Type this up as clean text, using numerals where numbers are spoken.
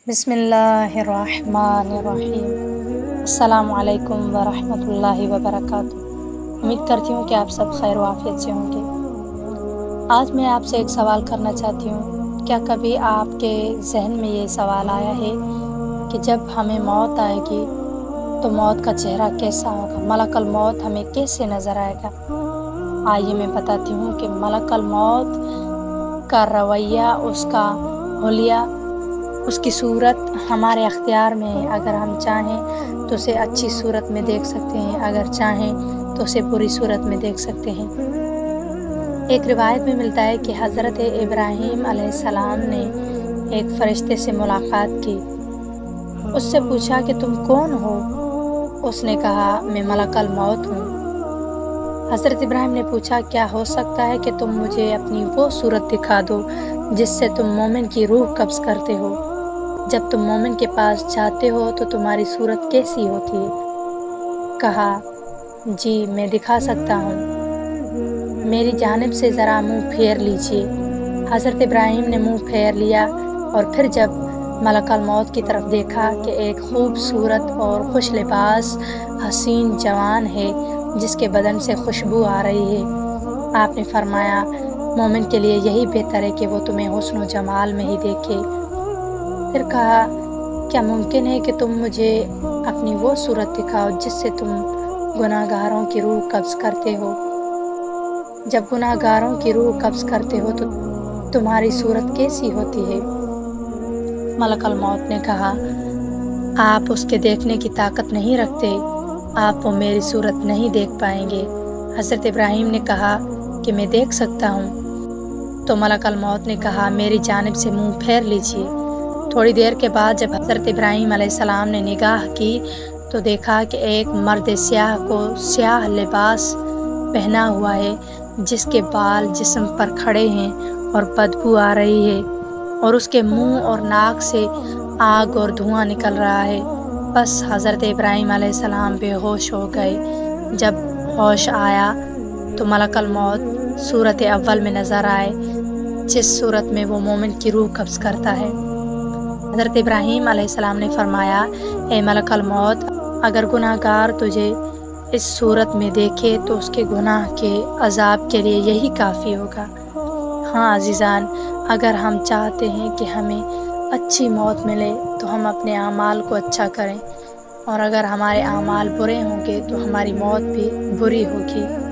बिस्मिल्लाहिर्रहमानिर्रहीम। अस्सलामु अलैकुम वरहमतुल्लाहि वबरकातुहू। उम्मीद करती हूँ कि आप सब खैर वाफियत से होंगे। आज मैं आपसे एक सवाल करना चाहती हूँ। क्या कभी आपके जहन में ये सवाल आया है कि जब हमें मौत आएगी तो मौत का चेहरा कैसा होगा, मलकल मौत हमें कैसे नज़र आएगा? आइए मैं बताती हूँ कि मलकल मौत का रवैया, उसका हुलिया, उसकी सूरत हमारे अख्तियार में है। अगर हम चाहें तो उसे अच्छी सूरत में देख सकते हैं, अगर चाहें तो उसे बुरी सूरत में देख सकते हैं। एक रिवायत में मिलता है कि हज़रत इब्राहीम अलैहिस्सलाम ने एक फ़रिश्ते से मुलाकात की। उससे पूछा कि तुम कौन हो? उसने कहा, मैं मलकल मौत हूँ। हज़रत इब्राहीम ने पूछा, क्या हो सकता है कि तुम मुझे अपनी वो सूरत दिखा दो जिससे तुम मोमिन की रूह कब्ज़ करते हो? जब तुम मोमिन के पास जाते हो तो तुम्हारी सूरत कैसी होती है? कहा, जी मैं दिखा सकता हूँ, मेरी जानिब से ज़रा मुँह फेर लीजिए। हज़रत इब्राहीम ने मुँह फेर लिया और फिर जब मलकल मौत की तरफ देखा कि एक खूबसूरत और खुश लिबास हसीन जवान है जिसके बदन से खुशबू आ रही है, आपने फरमाया, मोमिन के लिए यही बेहतर है कि वो तुम्हें हुस्न व जमाल में ही देखे। फिर कहा, क्या मुमकिन है कि तुम मुझे अपनी वो सूरत दिखाओ जिससे तुम गुनाहगारों की रूह कब्ज़ करते हो? जब गुनाहगारों की रूह कब्ज़ करते हो तो तुम्हारी सूरत कैसी होती है? मलकल मौत ने कहा, आप उसके देखने की ताकत नहीं रखते, आप वो मेरी सूरत नहीं देख पाएंगे। हज़रत इब्राहीम ने कहा कि मैं देख सकता हूँ। तो मलकल मौत ने कहा, मेरी जानिब से मुँह फेर लीजिए। थोड़ी देर के बाद जब हज़रत इब्राहीम अलैहिस्सलाम ने निगाह की तो देखा कि एक मर्द स्याह को स्याह लिबास पहना हुआ है, जिसके बाल जिस्म पर खड़े हैं और बदबू आ रही है और उसके मुंह और नाक से आग और धुआं निकल रहा है। बस हज़रत इब्राहीम अलैहिस्सलाम बेहोश हो गए। जब होश आया तो मलकल मौत सूरत अव्वल में नज़र आए, जिस सूरत में वो मोमिन की रूह कब्ज़ करता है। हज़रत इब्राहीम अलैहिस्सलाम ने फरमाया, ए मलकल मौत, अगर गुनाहगार तुझे इस सूरत में देखे तो उसके गुनाह के अज़ाब के लिए यही काफ़ी होगा। हाँ अज़ीज़ान, अगर हम चाहते हैं कि हमें अच्छी मौत मिले तो हम अपने आमाल को अच्छा करें, और अगर हमारे आमाल बुरे होंगे तो हमारी मौत भी बुरी होगी।